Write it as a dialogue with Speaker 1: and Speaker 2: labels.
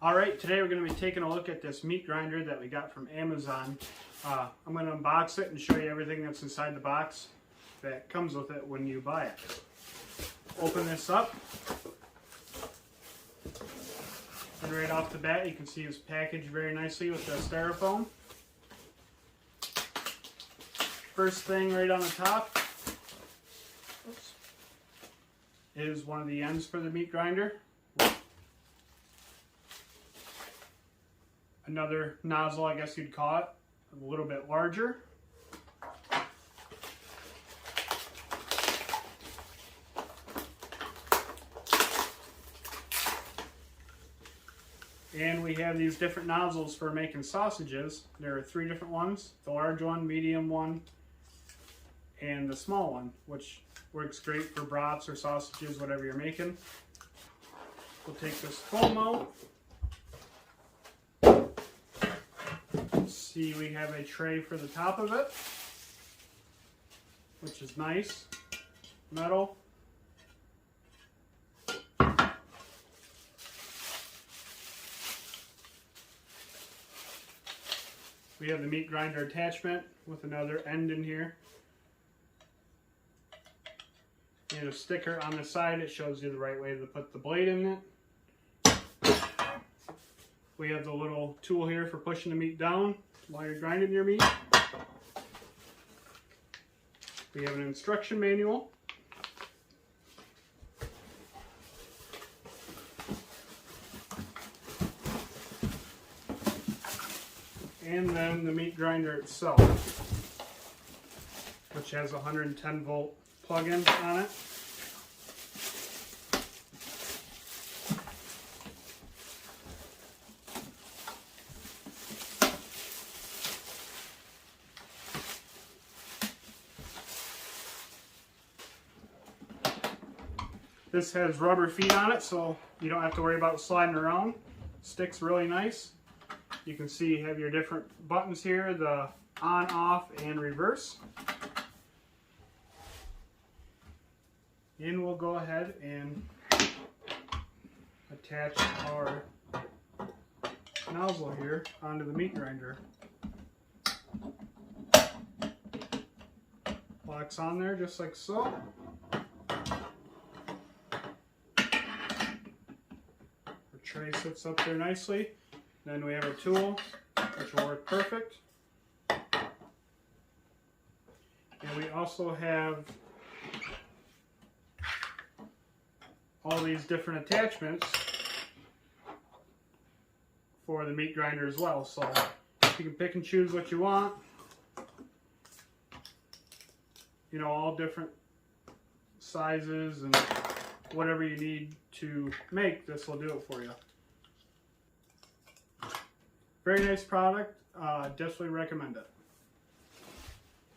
Speaker 1: Alright, today we're going to be taking a look at this meat grinder that we got from Amazon. I'm going to unbox it and show you everything that's inside the box that comes with it when you buy it. Open this up. And right off the bat you can see it's packaged very nicely with the styrofoam. First thing right on the top is one of the ends for the meat grinder. Another nozzle, I guess you'd call it, a little bit larger. And we have these different nozzles for making sausages. There are 3 different ones, the large one, medium one, and the small one, which works great for brats or sausages, whatever you're making. We'll take this foam out. See, we have a tray for the top of it, which is nice, metal. We have the meat grinder attachment with another end in here. And a sticker on the side, it shows you the right way to put the blade in it. We have the little tool here for pushing the meat down while you're grinding your meat. We have an instruction manual. And then the meat grinder itself, which has a 110 volt plug-in on it. This has rubber feet on it, so you don't have to worry about sliding around. Sticks really nice. You can see you have your different buttons here, the on, off, and reverse. And we'll go ahead and attach our nozzle here onto the meat grinder. Locks on there just like so. Tray sits up there nicely. Then we have our tool, which will work perfect. And we also have all these different attachments for the meat grinder as well. So you can pick and choose what you want. You know, all different sizes and whatever you need to make, this will do it for you. Very nice product, definitely recommend it.